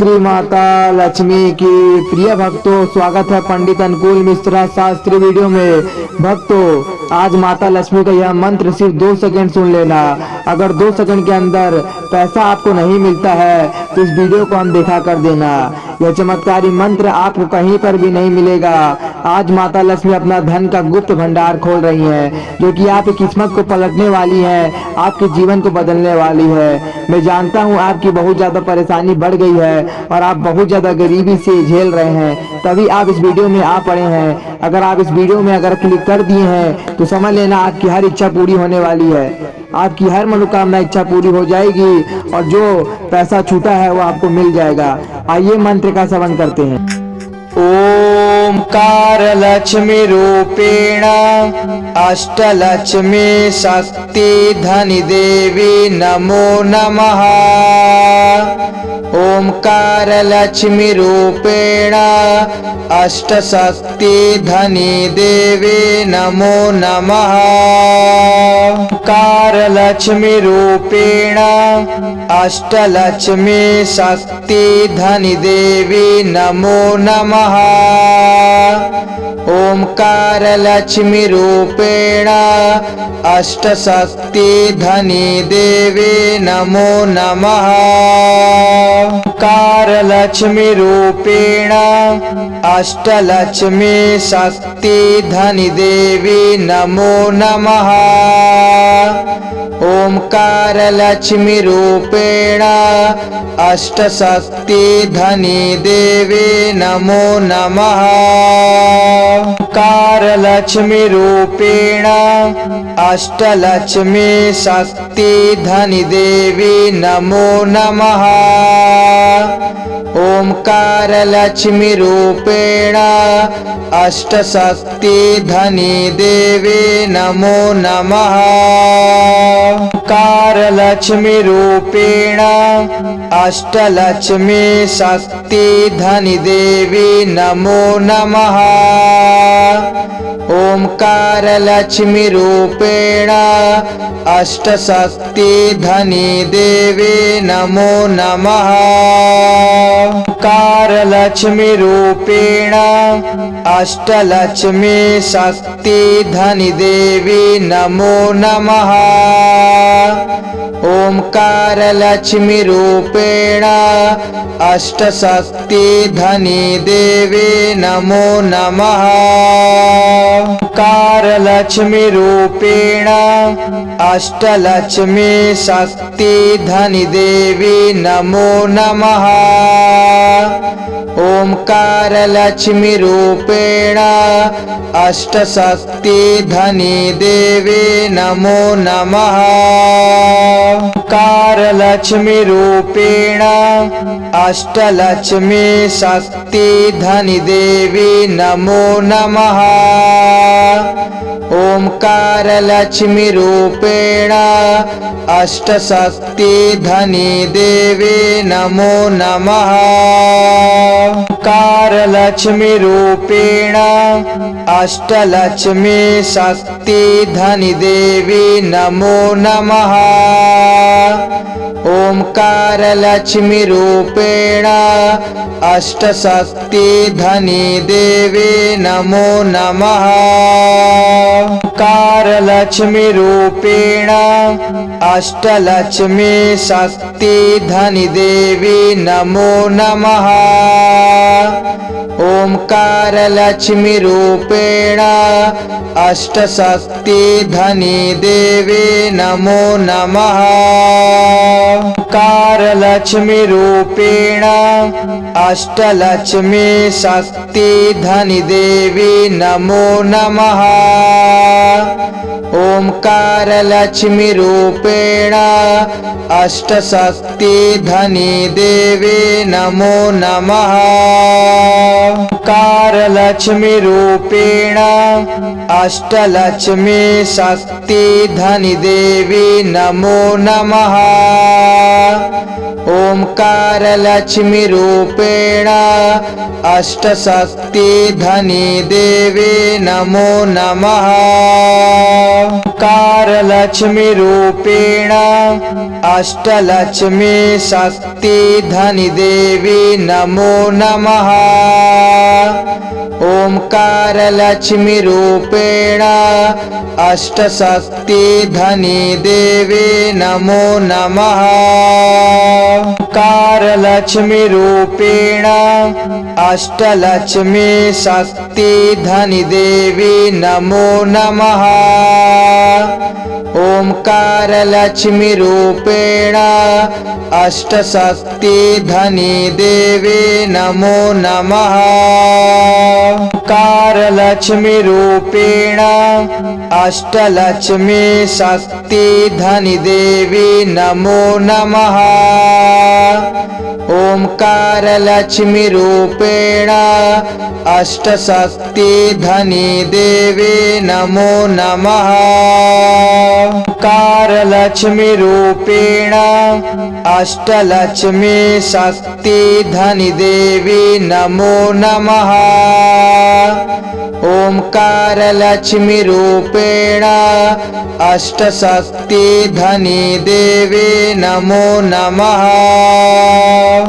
श्री माता लक्ष्मी की। प्रिय भक्तों, स्वागत है पंडित अनुकूल मिश्रा शास्त्री वीडियो में। भक्तों, आज माता लक्ष्मी का यह मंत्र सिर्फ 2 सेकंड सुन लेना। अगर 2 सेकंड के अंदर पैसा आपको नहीं मिलता है तो इस वीडियो को हम देखा कर देना। यह चमत्कारी मंत्र आपको कहीं पर भी नहीं मिलेगा। आज माता लक्ष्मी अपना धन का गुप्त भंडार खोल रही हैं, जो कि आपकी किस्मत को पलटने वाली है, आपके जीवन को बदलने वाली है। मैं जानता हूँ आपकी बहुत ज्यादा परेशानी बढ़ गई है और आप बहुत ज्यादा गरीबी से झेल रहे हैं, तभी आप इस वीडियो में आ पड़े हैं। अगर आप इस वीडियो में क्लिक कर दिए हैं तो समझ लेना आपकी हर इच्छा पूरी होने वाली है। आपकी हर मनोकामना इच्छा पूरी हो जाएगी और जो पैसा छूटा है वो आपको मिल जाएगा। आइए मंत्र का श्रवण करते हैं। ओंकार लक्ष्मी रूपेण अष्टलक्ष्मी शक्ति धनि देवी नमो नमः। ओंकार लक्ष्मी रूपेण अष्टशक्ति धनि देवी नमो नमः। ओंकार लक्ष्मी रूपेण अष्टलक्ष्मी शक्ति धनि देवी नमो नमः। ओंकार लक्ष्मी रूपेण अष्टशक्ति धनि देवी नमो नमः। ओंकार लक्ष्मी रूपेण अष्टलक्ष्मी शक्ति धनि देवी नमो नमः। ओंकार लक्ष्मी रूपेण अष्टशक्ति धनि देवी नमो नमः। ओंकार लक्ष्मी रूपेण अष्टलक्ष्मी शक्ति धनि देवी नमो नमः। ओंकार लक्ष्मी रूपेण अष्टशक्ति धनि देवी नमो नमः। ओंकार लक्ष्मी रूपेण अष्टलक्ष्मी शक्ति धनि देवी नमो नमः। ओंकार लक्ष्मी रूपेण अष्टशक्ति धनि देवी नमो नमः। ओंकार लक्ष्मी रूपेण अष्टलक्ष्मी शक्ति धनि देवी नमो नमः। ओंकार लक्ष्मी रूपेण अष्टशक्ति धनि देवी नमो नमः। ओंकार लक्ष्मी रूपेण अष्टलक्ष्मी शक्ति धनि देवी नमो नमः। ओंकार लक्ष्मी रूपेण अष्टशक्ति धनि देवी नमो नमः। ओंकार लक्ष्मी रूपेण अष्टलक्ष्मी शक्ति धनि देवी नमो नमः। ओंकार लक्ष्मी रूपेण अष्टशक्ति धनि देवी नमो नमः। ओंकार लक्ष्मी रूपेण अष्टलक्ष्मी शक्ति धनि देवी नमो नमः। ओंकार लक्ष्मी रूपेण अष्टशक्ति धनि देवी नमो नमः। ओंकार लक्ष्मी रूपेण अष्टलक्ष्मी शक्ति धनि देवी नमो नमः। ओंकार लक्ष्मी रूपेण अष्टशक्ति धनि देवी नमो नमः। ओंकार लक्ष्मी रूपेण अष्टलक्ष्मी शक्ति धनि देवी नमो नमः। ओंकार लक्ष्मी रूपेण अष्टशक्ति धनि देवी नमो नमः। ओंकार लक्ष्मी रूपेण अष्टलक्ष्मी शक्ति धनि देवी नमो नमः। ओंकारलक्ष्मीरूपेण अष्टशक्तिधनी देवी नमो नमः। ओंकारलक्ष्मीरूपेण अष्टलक्ष्मी शक्तिधनी देवी नमो नमः। ओंकारलक्ष्मीरूपेण अष्टशक्तिधनी देवी नमो नमः। ओंकारलक्ष्मीरूपेण अष्टलक्ष्मी शक्तिधनी देवी नमो नमः। ओंकारलक्ष्मीरूपेण अष्टशक्तिधनी देवी नमो नमः। ओंकारलक्ष्मीरूपेण अष्टलक्ष्मी शक्तिधनी देवी नमो नमः। ओंकारलक्ष्मीरूपेण अष्टशक्तिधनी देवी नमो नमः। ओंकारलक्ष्मीरूपेण अष्टलक्ष्मी शक्तिधनी देवी नमो नमः। ओंकारलक्ष्मीरूपेण अष्टशक्तिधनी देवी नमो नमः।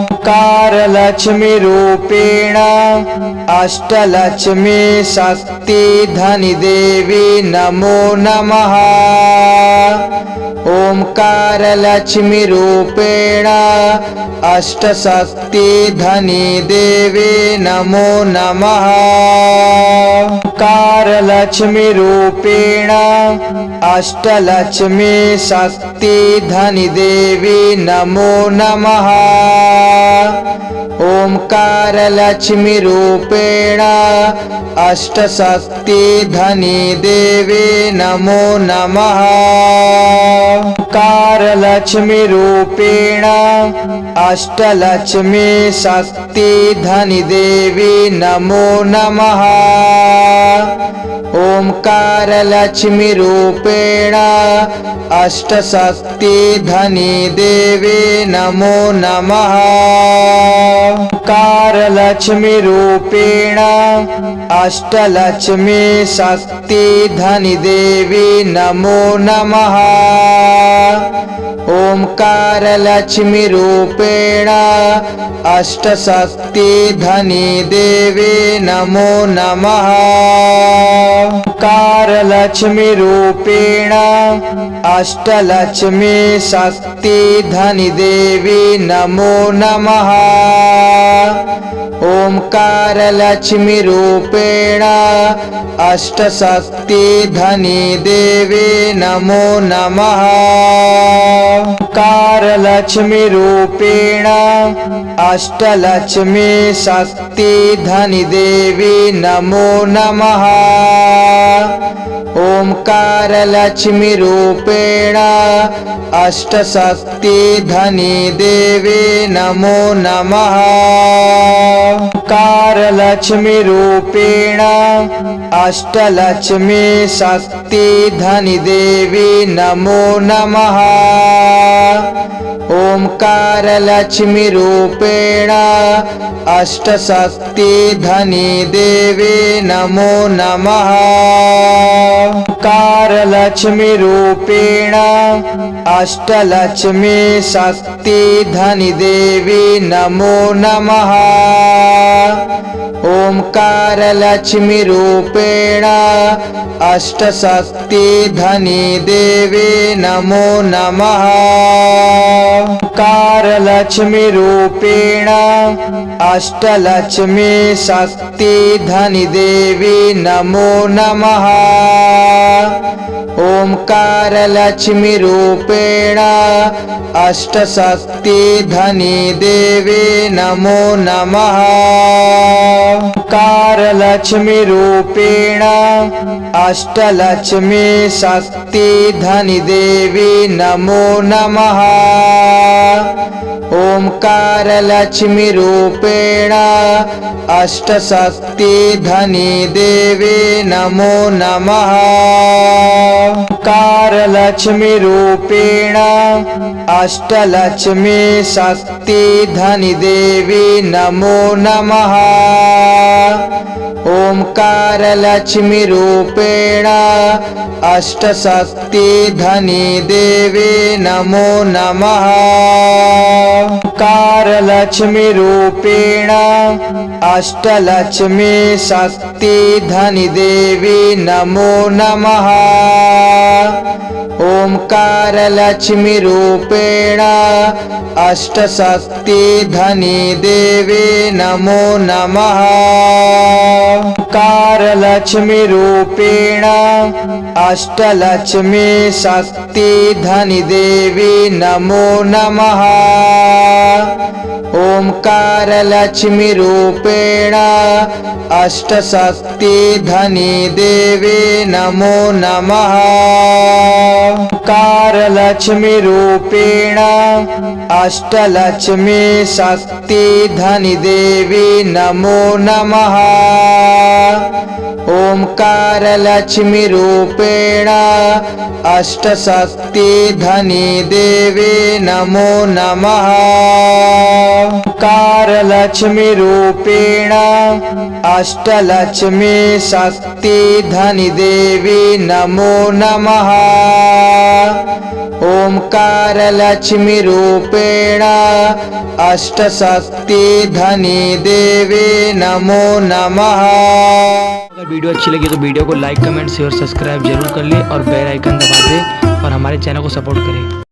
ओंकारलक्ष्मीरूपेण अष्टलक्ष्मी शक्तिधनी देवी नमो नमः। ओंकारलक्ष्मीरूपेण अष्टशक्तिधनी देवी नमो नमः। ओंकारलक्ष्मीरूपेण अष्टलक्ष्मी शक्तिधनी देवी नमो नमः। ओंकारलक्ष्मीरूपेण अष्टशक्तिधनी देवी नमो नमः। ओंकारलक्ष्मीरूपेण अष्टलक्ष्मी शक्तिधनी देवी नमो नमः। ओंकारलक्ष्मीरूपेण अष्टशक्तिधनी देवी नमो नमः। ओंकारलक्ष्मीरूपेण अष्टलक्ष्मी शक्तिधनी देवी नमो नमः। ओंकारलक्ष्मीरूपेण अष्टशक्तिधनी देवी नमो नमः। ओंकारलक्ष्मीरूपेण अष्टलक्ष्मी शक्तिधनी देवी नमो नमः। ओंकारलक्ष्मीरूपेण अष्टशक्तिधनी देवी नमो नमः। ओंकारलक्ष्मीरूपेण अष्टलक्ष्मी शक्तिधनी देवी नमो नमः। ओंकारलक्ष्मीरूपेण अष्टशक्तिधनी देवी नमो नमः। ओंकारलक्ष्मीरूपेण अष्टलक्ष्मी शक्तिधनी देवी नमो नमः। ओंकारलक्ष्मीरूपेण अष्टशक्तिधनी देवी नमो नमः। ओंकारलक्ष्मीरूपेण अष्टलक्ष्मी शक्तिधनी देवी नमो नमः। ओंकारलक्ष्मीरूपेण अष्टशक्तिधनी देवी नमो नमः। ओंकारलक्ष्मीरूपेण अष्टलक्ष्मी शक्तिधनी देवी नमो नमः। ओंकारलक्ष्मीरूपेण अष्टशक्तिधनी देवी नमो नमः। ओंकारलक्ष्मीरूपेण अष्टलक्ष्मी शक्तिधनी देवी नमो नमः। ओंकार लक्ष्मी रूपेण अष्टशक्ति धनी देवी नमो नमः। ओंकार लक्ष्मी रूपेण अष्टलक्ष्मी शक्ति धनी देवी नमो नमः। ओंकार लक्ष्मी रूपेण अष्टशक्ति धनी देवी नमो नमः। ओंकार लक्ष्मी रूपेण अष्टलक्ष्मी शक्ति धनी देवी नमो नमः। ओंकार लक्ष्मी रूपेण अष्टशक्ति धनी देवी नमो नमः। ओंकार लक्ष्मी रूपेण अष्टलक्ष्मी शक्ति धनी देवी नमो नमः। ओंकार लक्ष्मी रूपेण अष्टशक्ति धनी देवी नमो नमः। ओंकार लक्ष्मी रूपेण अष्टलक्ष्मी शक्ति धनी देवी नमो नमः। ओंकार लक्ष्मी रूपेण अष्टशक्ति धनी देवी नमो नमः। ओंकार लक्ष्मी रूपेण अष्टलक्ष्मी शक्ति धनी देवी नमो नमः। ओंकार लक्ष्मी रूपेण अष्टशक्ति धनी देवी नमो नमः। अगर वीडियो अच्छी लगी तो वीडियो को लाइक कमेंट शेयर सब्सक्राइब जरूर कर ले और बेल आइकन दबा दे और हमारे चैनल को सपोर्ट करें।